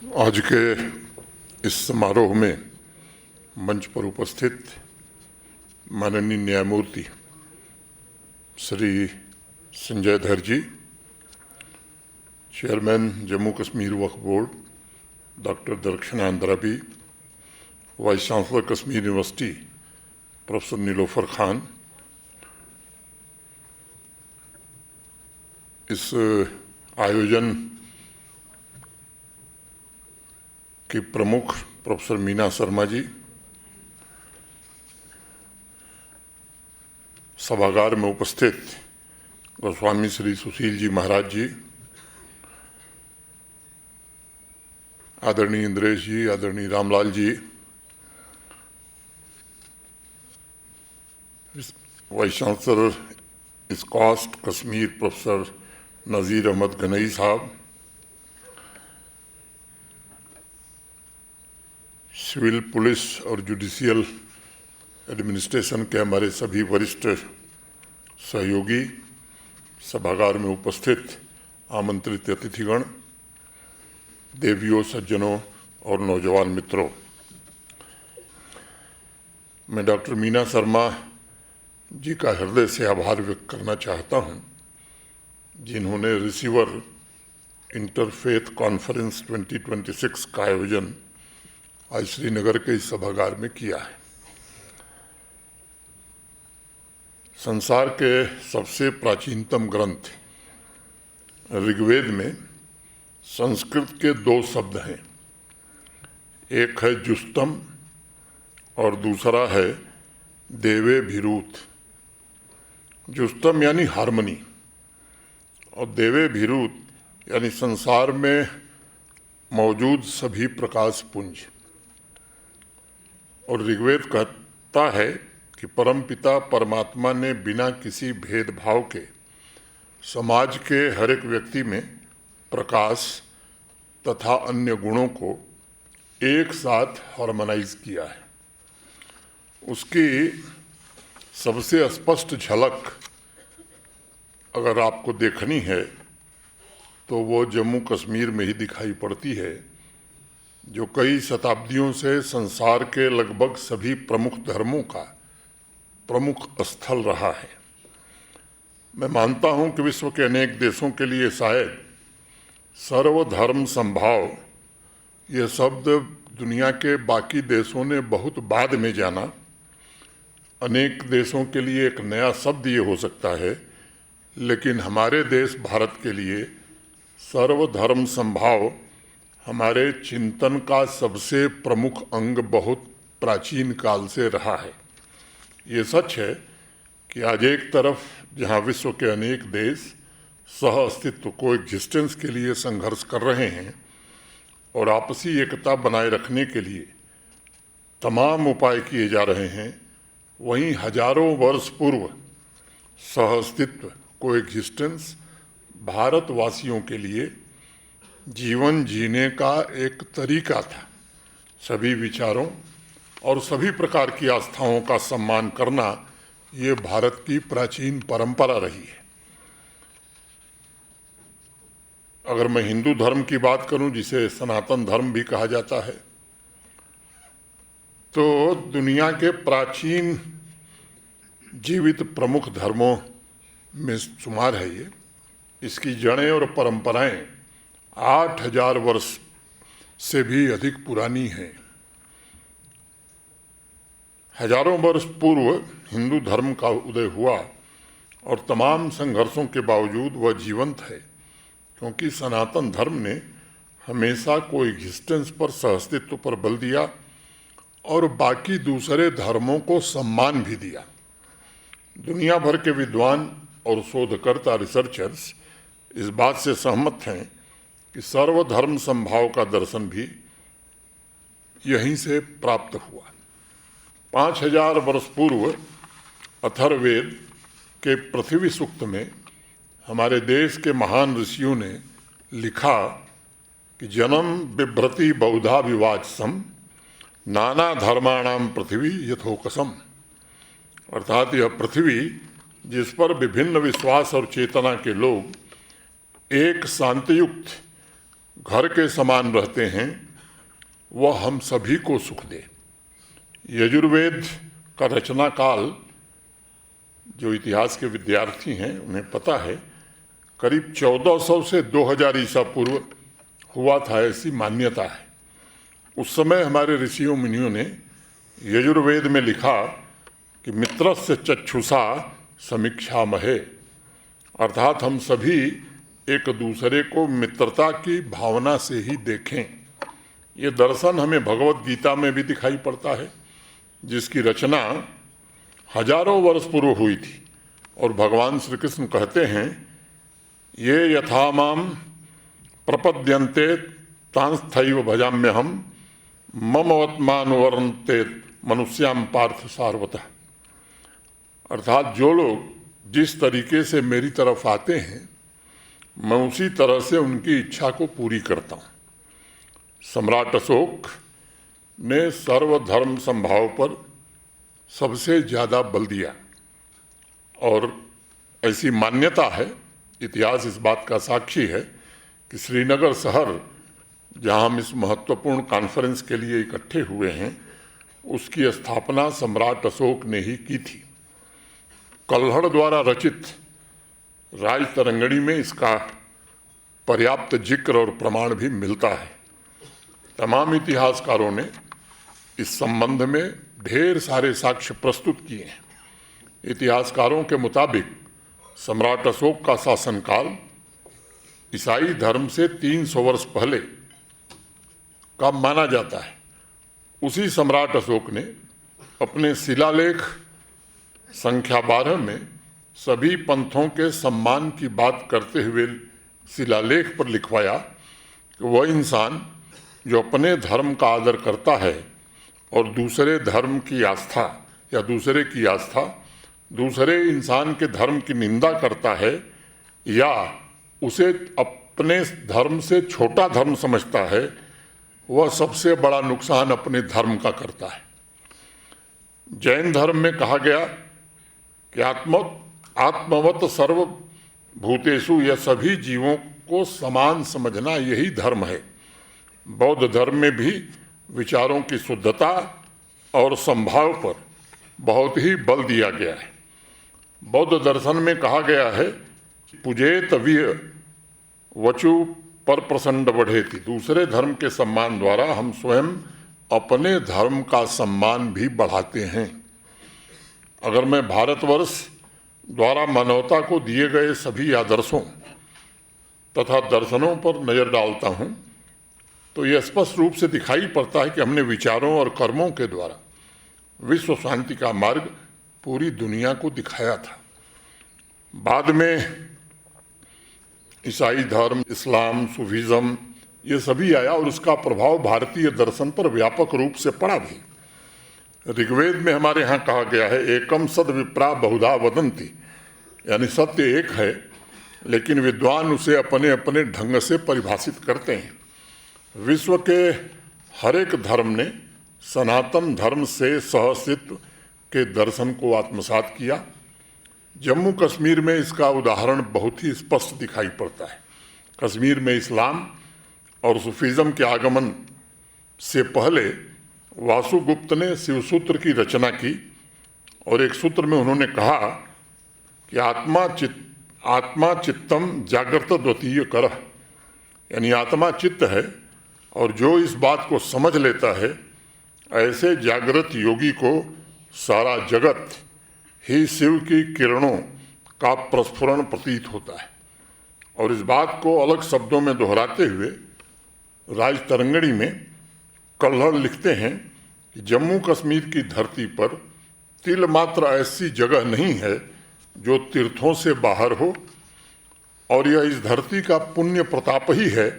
आज के इस समारोह में मंच पर उपस्थित माननीय न्यायमूर्ति Shri Sanjay Dhar ji, chairman Jammu Kashmir Waqf board doctor Darakhshan Andrabi, vice chancellor Kashmir university professor Nilofar Khan, इस आयोजन की प्रमुख प्रोफेसर मीना शर्मा जी, सभागार में उपस्थित गोस्वामी श्री सुशील जी महाराज जी, आदरणीय इंद्रेश जी, आदरणीय Ramlal ji, vice chancellor इस्कॉस्ट Kashmir professor नज़ीर अहमद गनई साहब, सिविल पुलिस और जुडिशियल एडमिनिस्ट्रेशन के हमारे सभी वरिष्ठ सहयोगी, सभागार में उपस्थित आमंत्रित अतिथिगण, देवियों, सज्जनों और नौजवान मित्रों, मैं डॉक्टर मीना शर्मा जी का हृदय से आभार व्यक्त करना चाहता हूं, जिन्होंने रिसीवर इंटरफेथ कॉन्फ्रेंस 2026 का आयोजन आज श्रीनगर के इस सभागार में किया है। संसार के सबसे प्राचीनतम ग्रंथ ऋग्वेद में संस्कृत के दो शब्द हैं, एक है जुस्तम और दूसरा है देवे भिरूत। जुस्तम यानी हार्मनी और देवे भिरूत यानी संसार में मौजूद सभी प्रकाश पुंज। और ऋग्वेद कहता है कि परमपिता परमात्मा ने बिना किसी भेदभाव के समाज के हर एक व्यक्ति में प्रकाश तथा अन्य गुणों को एक साथ हार्मोनाइज किया है। उसकी सबसे स्पष्ट झलक अगर आपको देखनी है तो वो जम्मू कश्मीर में ही दिखाई पड़ती है, जो कई शताब्दियों से संसार के लगभग सभी प्रमुख धर्मों का प्रमुख स्थल रहा है। मैं मानता हूं कि विश्व के अनेक देशों के लिए शायद सर्वधर्म समभाव यह शब्द दुनिया के बाकी देशों ने बहुत बाद में जाना। अनेक देशों के लिए एक नया शब्द ये हो सकता है, लेकिन हमारे देश भारत के लिए सर्वधर्म समभाव हमारे चिंतन का सबसे प्रमुख अंग बहुत प्राचीन काल से रहा है। ये सच है कि आज एक तरफ जहां विश्व के अनेक देश सह अस्तित्व को एग्जिस्टेंस के लिए संघर्ष कर रहे हैं और आपसी एकता बनाए रखने के लिए तमाम उपाय किए जा रहे हैं, वहीं हजारों वर्ष पूर्व सह अस्तित्व को एग्जिस्टेंस भारतवासियों के लिए जीवन जीने का एक तरीका था। सभी विचारों और सभी प्रकार की आस्थाओं का सम्मान करना ये भारत की प्राचीन परंपरा रही है। अगर मैं हिंदू धर्म की बात करूं, जिसे सनातन धर्म भी कहा जाता है, तो दुनिया के प्राचीन जीवित प्रमुख धर्मों में शुमार है ये। इसकी जड़ें और परंपराएं 8000 वर्ष से भी अधिक पुरानी हैं। हजारों वर्ष पूर्व हिंदू धर्म का उदय हुआ और तमाम संघर्षों के बावजूद वह जीवंत है, क्योंकि सनातन धर्म ने हमेशा कोएग्जिस्टेंस पर, सहअस्तित्व पर बल दिया और बाकी दूसरे धर्मों को सम्मान भी दिया। दुनिया भर के विद्वान और शोधकर्ता, रिसर्चर्स इस बात से सहमत हैं कि सर्वधर्म समभाव का दर्शन भी यहीं से प्राप्त हुआ। 5000 वर्ष पूर्व अथर्ववेद के पृथ्वी सूक्त में हमारे देश के महान ऋषियों ने लिखा कि जन्म बिभ्रति बहुधा विवाचसम नाना धर्माणाम पृथ्वी यथोकसम। अर्थात यह पृथ्वी जिस पर विभिन्न विश्वास और चेतना के लोग एक शांतियुक्त घर के समान रहते हैं वह हम सभी को सुख दे। यजुर्वेद का रचना काल जो इतिहास के विद्यार्थी हैं उन्हें पता है, करीब 1400 से 2000 ईसा पूर्व हुआ था, ऐसी मान्यता है। उस समय हमारे ऋषियों मुनियों ने यजुर्वेद में लिखा कि मित्रस्य चक्षुषा समीक्षामहे, अर्थात हम सभी एक दूसरे को मित्रता की भावना से ही देखें। ये दर्शन हमें भगवत गीता में भी दिखाई पड़ता है, जिसकी रचना हजारों वर्ष पूर्व हुई थी। और भगवान श्री कृष्ण कहते हैं, ये यथा माम प्रपद्यन्ते तांस्थैव भजाम्यहम् ममवत्मानुवर्तन्ते मनुष्याम पार्थ सार्वतः। अर्थात जो लोग जिस तरीके से मेरी तरफ आते हैं मैं उसी तरह से उनकी इच्छा को पूरी करता हूँ। सम्राट अशोक ने सर्वधर्म संभाव पर सबसे ज़्यादा बल दिया और ऐसी मान्यता है, इतिहास इस बात का साक्षी है कि श्रीनगर शहर जहाँ हम इस महत्वपूर्ण कॉन्फ्रेंस के लिए इकट्ठे हुए हैं उसकी स्थापना सम्राट अशोक ने ही की थी। कल्हड़ द्वारा रचित राजतरंगिणी में इसका पर्याप्त जिक्र और प्रमाण भी मिलता है। तमाम इतिहासकारों ने इस संबंध में ढेर सारे साक्ष्य प्रस्तुत किए हैं। इतिहासकारों के मुताबिक सम्राट अशोक का शासनकाल ईसाई धर्म से 300 वर्ष पहले का माना जाता है। उसी सम्राट अशोक ने अपने शिलालेख संख्या 12 में सभी पंथों के सम्मान की बात करते हुए शिलालेख पर लिखवाया कि वह इंसान जो अपने धर्म का आदर करता है और दूसरे धर्म की आस्था या दूसरे की आस्था दूसरे इंसान के धर्म की निंदा करता है या उसे अपने धर्म से छोटा धर्म समझता है, वह सबसे बड़ा नुकसान अपने धर्म का करता है। जैन धर्म में कहा गया कि आत्मवत सर्वभूतेषु, यह सभी जीवों को समान समझना यही धर्म है। बौद्ध धर्म में भी विचारों की शुद्धता और संभाव पर बहुत ही बल दिया गया है। बौद्ध दर्शन में कहा गया है, पूजेत विय वचु पर प्रसंड बढ़ेति। दूसरे धर्म के सम्मान द्वारा हम स्वयं अपने धर्म का सम्मान भी बढ़ाते हैं। अगर मैं भारतवर्ष द्वारा मानवता को दिए गए सभी आदर्शों तथा दर्शनों पर नज़र डालता हूँ तो यह स्पष्ट रूप से दिखाई पड़ता है कि हमने विचारों और कर्मों के द्वारा विश्व शांति का मार्ग पूरी दुनिया को दिखाया था। बाद में ईसाई धर्म, इस्लाम, सूफीज़म ये सभी आया और उसका प्रभाव भारतीय दर्शन पर व्यापक रूप से पड़ा भी। ऋग्वेद में हमारे यहाँ कहा गया है, एकम सद विप्रा बहुधा वदंती, यानी सत्य एक है लेकिन विद्वान उसे अपने अपने ढंग से परिभाषित करते हैं। विश्व के हर एक धर्म ने सनातन धर्म से सहअस्तित्व के दर्शन को आत्मसात किया। जम्मू कश्मीर में इसका उदाहरण बहुत ही स्पष्ट दिखाई पड़ता है। कश्मीर में इस्लाम और सूफीज़म के आगमन से पहले वासुगुप्त ने शिवसूत्र की रचना की और एक सूत्र में उन्होंने कहा कि आत्मा चित्तम जागृत द्वितीय करह, यानी आत्मा चित्त है और जो इस बात को समझ लेता है ऐसे जागृत योगी को सारा जगत ही शिव की किरणों का प्रस्फुरण प्रतीत होता है। और इस बात को अलग शब्दों में दोहराते हुए राजतरंगिणी में कल्हड़ लिखते हैं कि जम्मू कश्मीर की धरती पर तिल मात्र ऐसी जगह नहीं है जो तीर्थों से बाहर हो, और यह इस धरती का पुण्य प्रताप ही है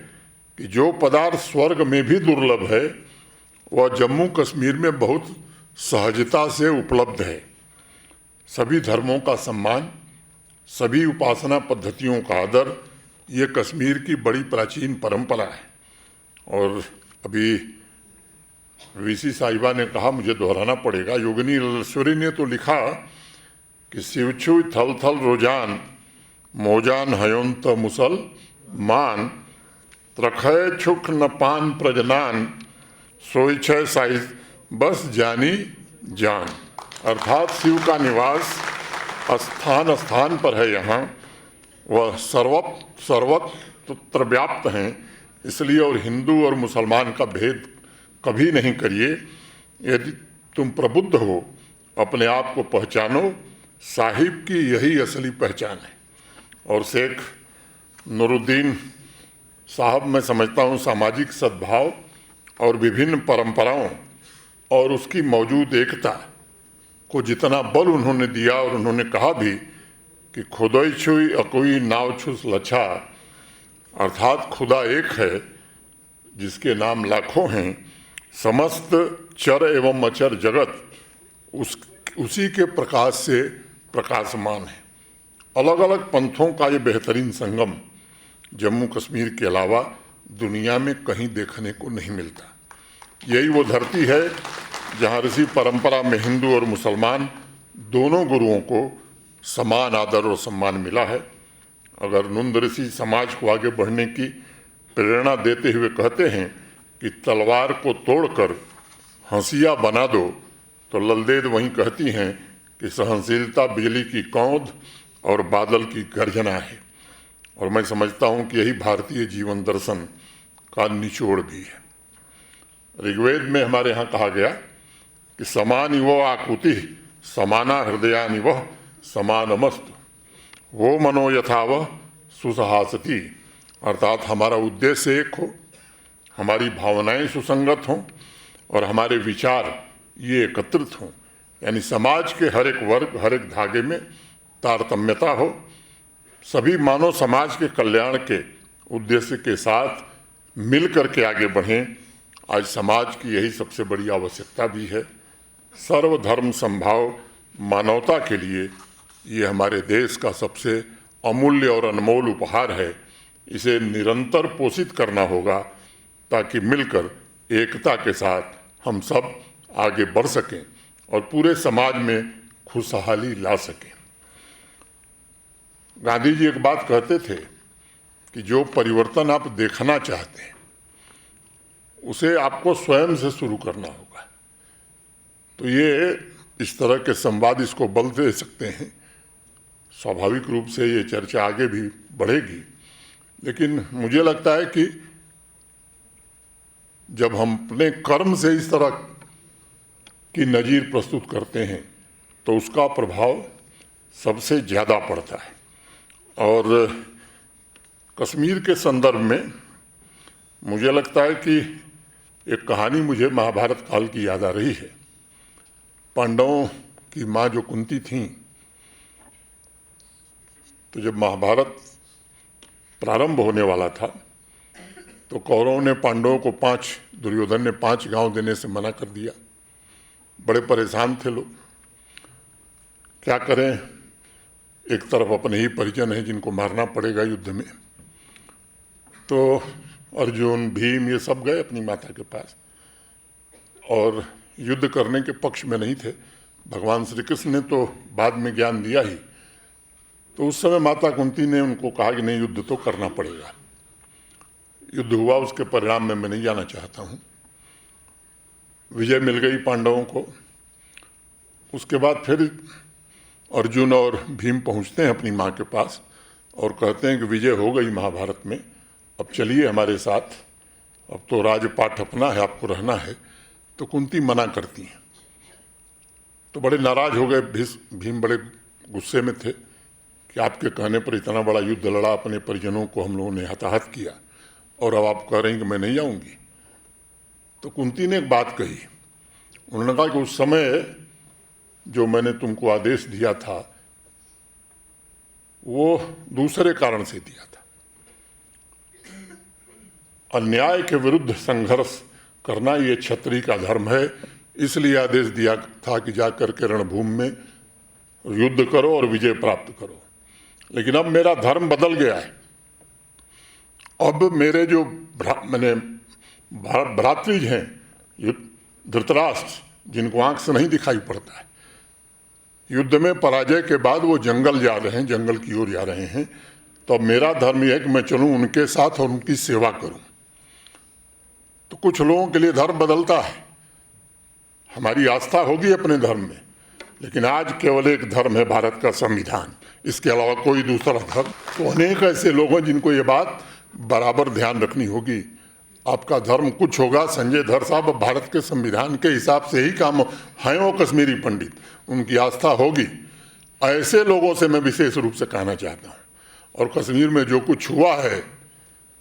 कि जो पदार्थ स्वर्ग में भी दुर्लभ है वह जम्मू कश्मीर में बहुत सहजता से उपलब्ध है। सभी धर्मों का सम्मान, सभी उपासना पद्धतियों का आदर, ये कश्मीर की बड़ी प्राचीन परंपरा है। और अभी वीसी साहिबा ने कहा, मुझे दोहराना पड़ेगा, योगिनी ललेश्वरी ने तो लिखा कि शिवछु थल थल रोजान मोजान हयोंत मुसल मान रखै छुख न पान प्रजनान, सोई छय साइज बस जानी जान। अर्थात शिव का निवास स्थान स्थान पर है, यहाँ वह सर्वत्र व्याप्त हैं, इसलिए और हिंदू और मुसलमान का भेद कभी नहीं करिए। यदि तुम प्रबुद्ध हो, अपने आप को पहचानो, साहिब की यही असली पहचान है। और शेख नूरुद्दीन साहब, मैं समझता हूँ सामाजिक सद्भाव और विभिन्न परंपराओं और उसकी मौजूद एकता को जितना बल उन्होंने दिया, और उन्होंने कहा भी कि खुदाई छुई अकोई नाव छुस लच्छा, अर्थात खुदा एक है जिसके नाम लाखों हैं, समस्त चर एवं अचर जगत उसी के प्रकाश से प्रकाशमान है। अलग अलग पंथों का ये बेहतरीन संगम जम्मू कश्मीर के अलावा दुनिया में कहीं देखने को नहीं मिलता। यही वो धरती है जहाँ ऋषि परंपरा में हिंदू और मुसलमान दोनों गुरुओं को समान आदर और सम्मान मिला है। अगर नंद ऋषि समाज को आगे बढ़ने की प्रेरणा देते हुए कहते हैं कि तलवार को तोड़कर हंसिया बना दो, तो ललदेद वहीं कहती हैं कि सहनशीलता बिजली की कौंध और बादल की गर्जना है। और मैं समझता हूँ कि यही भारतीय जीवन दर्शन का निचोड़ भी है। ऋग्वेद में हमारे यहाँ कहा गया कि समान इव आकुति समाना हृदयानिव समानमस्तु, वो मनो यथावह सुसहासति, अर्थात हमारा उद्देश्य एक हो, हमारी भावनाएं सुसंगत हों और हमारे विचार ये एकत्रित हों, यानी समाज के हर एक वर्ग, हर एक धागे में तारतम्यता हो, सभी मानव समाज के कल्याण के उद्देश्य के साथ मिल करके आगे बढ़ें। आज समाज की यही सबसे बड़ी आवश्यकता भी है। सर्वधर्म संभाव मानवता के लिए ये हमारे देश का सबसे अमूल्य और अनमोल उपहार है। इसे निरंतर पोषित करना होगा ताकि मिलकर एकता के साथ हम सब आगे बढ़ सकें और पूरे समाज में खुशहाली ला सकें। गांधी जी एक बात कहते थे कि जो परिवर्तन आप देखना चाहते हैं उसे आपको स्वयं से शुरू करना होगा। तो ये इस तरह के संवाद इसको बल दे सकते हैं। स्वाभाविक रूप से ये चर्चा आगे भी बढ़ेगी, लेकिन मुझे लगता है कि जब हम अपने कर्म से इस तरह की नज़ीर प्रस्तुत करते हैं तो उसका प्रभाव सबसे ज़्यादा पड़ता है। और कश्मीर के संदर्भ में मुझे लगता है कि एक कहानी मुझे महाभारत काल की याद आ रही है। पांडवों की माँ जो कुंती थीं, तो जब महाभारत प्रारंभ होने वाला था तो कौरवों ने पांडवों को दुर्योधन ने 5 गांव देने से मना कर दिया। बड़े परेशान थे लोग, क्या करें, एक तरफ अपने ही परिजन हैं जिनको मारना पड़ेगा युद्ध में। तो अर्जुन, भीम ये सब गए अपनी माता के पास और युद्ध करने के पक्ष में नहीं थे। भगवान श्री कृष्ण ने तो बाद में ज्ञान दिया ही। तो उस समय माता कुंती ने उनको कहा कि नहीं, युद्ध तो करना पड़ेगा। युद्ध हुआ, उसके परिणाम में मैं नहीं जाना चाहता हूँ। विजय मिल गई पांडवों को। उसके बाद फिर अर्जुन और भीम पहुँचते हैं अपनी माँ के पास और कहते हैं कि विजय हो गई महाभारत में, अब चलिए हमारे साथ, अब तो राजपाट अपना है, आपको रहना है। तो कुंती मना करती हैं। तो बड़े नाराज हो गए भीम, बड़े गुस्से में थे कि आपके कहने पर इतना बड़ा युद्ध लड़ा, अपने परिजनों को हम लोगों ने हताहत किया और अब आप कह रहे हैं कि मैं नहीं आऊँगी। तो कुंती ने एक बात कही, उन्होंने कहा कि उस समय जो मैंने तुमको आदेश दिया था वो दूसरे कारण से दिया था। अन्याय के विरुद्ध संघर्ष करना ये क्षत्रिय का धर्म है, इसलिए आदेश दिया था कि जाकर के रणभूमि में युद्ध करो और विजय प्राप्त करो। लेकिन अब मेरा धर्म बदल गया है। अब मेरे जो भ्रातृज हैं, धृतराष्ट्र, जिनको आंख से नहीं दिखाई पड़ता है, युद्ध में पराजय के बाद वो जंगल जा रहे हैं, जंगल की ओर जा रहे हैं। तो अब मेरा धर्म यह है कि मैं चलूं उनके साथ और उनकी सेवा करूं। कुछ लोगों के लिए धर्म बदलता है, हमारी आस्था होगी अपने धर्म में, लेकिन आज केवल एक धर्म है, भारत का संविधान, इसके अलावा कोई दूसरा धर्म। तो अनेक ऐसे लोग हैं जिनको ये बात बराबर ध्यान रखनी होगी। आपका धर्म कुछ होगा, संजय धर साहब भारत के संविधान के हिसाब से ही काम हैं, वो कश्मीरी पंडित, उनकी आस्था होगी। ऐसे लोगों से मैं विशेष रूप से कहना चाहता हूँ। और कश्मीर में जो कुछ हुआ है,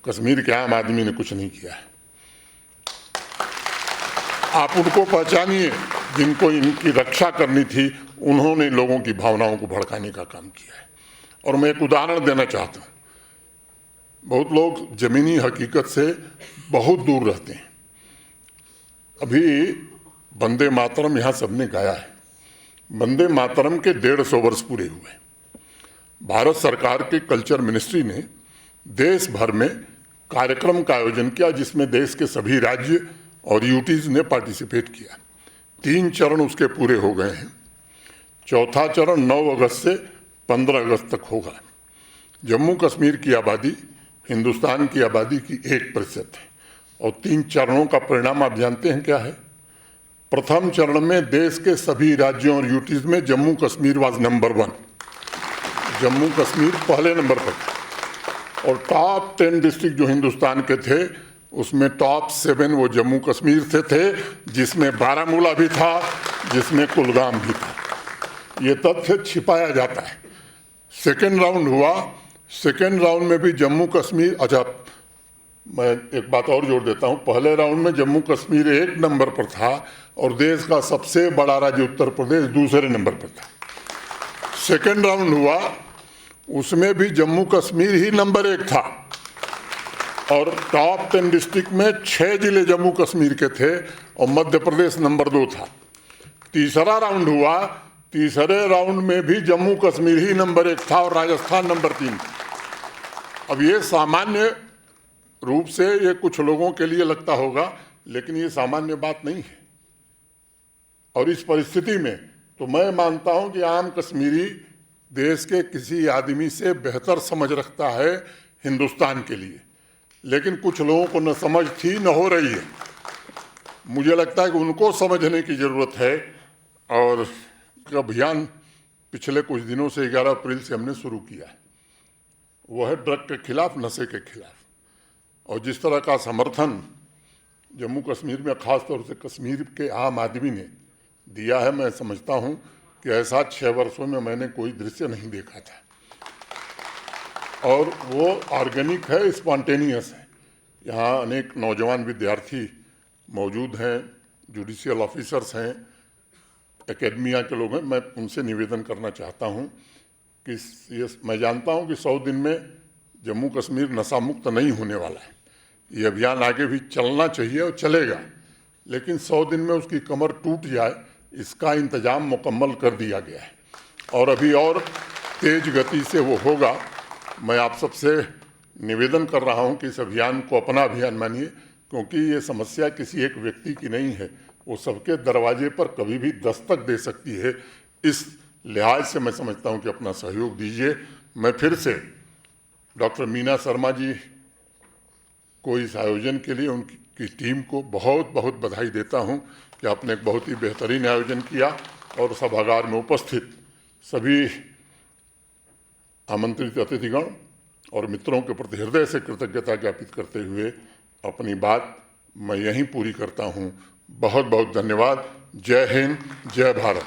कश्मीर के आम आदमी ने कुछ नहीं किया है। आप उनको पहचानिए जिनको इनकी रक्षा करनी थी, उन्होंने लोगों की भावनाओं को भड़काने का काम किया है। और मैं एक उदाहरण देना चाहता हूँ। बहुत लोग जमीनी हकीकत से बहुत दूर रहते हैं। अभी वंदे मातरम यहाँ सबने गाया है। वंदे मातरम के 150 वर्ष पूरे हुए। भारत सरकार के कल्चर मिनिस्ट्री ने देश भर में कार्यक्रम का आयोजन किया, जिसमें देश के सभी राज्य और यूटीज ने पार्टिसिपेट किया। 3 चरण उसके पूरे हो गए हैं। चौथा चरण 9 अगस्त से 15 अगस्त तक होगा। जम्मू कश्मीर की आबादी हिंदुस्तान की आबादी की 1% है और 3 चरणों का परिणाम आप जानते हैं क्या है? प्रथम चरण में देश के सभी राज्यों और यूटीज में जम्मू कश्मीर वाज नंबर 1, जम्मू कश्मीर पहले नंबर पर था। और टॉप 10 डिस्ट्रिक्ट जो हिंदुस्तान के थे, उसमें टॉप 7 वो जम्मू कश्मीर से थे, जिसमें बारामूला भी था, जिसमें कुलगाम भी था। ये तथ्य छिपाया जाता है। सेकेंड राउंड हुआ, सेकेंड राउंड में भी जम्मू कश्मीर, अच्छा मैं एक बात और जोड़ देता हूँ, पहले राउंड में जम्मू कश्मीर 1 नंबर पर था और देश का सबसे बड़ा राज्य उत्तर प्रदेश दूसरे नंबर पर था। सेकेंड राउंड हुआ, उसमें भी जम्मू कश्मीर ही नंबर 1 था और टॉप 10 डिस्ट्रिक्ट में 6 जिले जम्मू कश्मीर के थे और मध्य प्रदेश नंबर 2 था। तीसरा राउंड हुआ, तीसरे राउंड में भी जम्मू कश्मीर ही नंबर 1 था और राजस्थान नंबर 3 था। अब ये सामान्य रूप से ये कुछ लोगों के लिए लगता होगा, लेकिन ये सामान्य बात नहीं है। और इस परिस्थिति में तो मैं मानता हूं कि आम कश्मीरी देश के किसी आदमी से बेहतर समझ रखता है हिंदुस्तान के लिए, लेकिन कुछ लोगों को न समझ थी न हो रही है। मुझे लगता है कि उनको समझने की ज़रूरत है। और अभियान पिछले कुछ दिनों से 11 अप्रैल से हमने शुरू किया है, वो है ड्रग के खिलाफ, नशे के खिलाफ। और जिस तरह का समर्थन जम्मू कश्मीर में खास तौर से कश्मीर के आम आदमी ने दिया है, मैं समझता हूं कि ऐसा 6 वर्षों में मैंने कोई दृश्य नहीं देखा था। और वो ऑर्गेनिक है, स्पॉन्टेनियस है। यहाँ अनेक नौजवान विद्यार्थी मौजूद हैं, जुडिशियल ऑफिसर्स हैं, एकेडमिया के लोग हैं। मैं उनसे निवेदन करना चाहता हूं कि मैं जानता हूं कि 100 दिन में जम्मू कश्मीर नशा मुक्त नहीं होने वाला है। ये अभियान आगे भी चलना चाहिए और चलेगा, लेकिन 100 दिन में उसकी कमर टूट जाए, इसका इंतजाम मुकम्मल कर दिया गया है और अभी और तेज गति से वो होगा। मैं आप सबसे निवेदन कर रहा हूं कि इस अभियान को अपना अभियान मानिए, क्योंकि ये समस्या किसी एक व्यक्ति की नहीं है, वो सबके दरवाजे पर कभी भी दस्तक दे सकती है। इस लिहाज से मैं समझता हूं कि अपना सहयोग दीजिए। मैं फिर से डॉक्टर मीना शर्मा जी को इस आयोजन के लिए उनकी टीम को बहुत बहुत बधाई देता हूं कि आपने एक बहुत ही बेहतरीन आयोजन किया और सभागार में उपस्थित सभी आमंत्रित अतिथिगण और मित्रों के प्रति हृदय से कृतज्ञता ज्ञापित करते हुए अपनी बात मैं यहीं पूरी करता हूं। बहुत बहुत धन्यवाद। जय हिंद, जय भारत।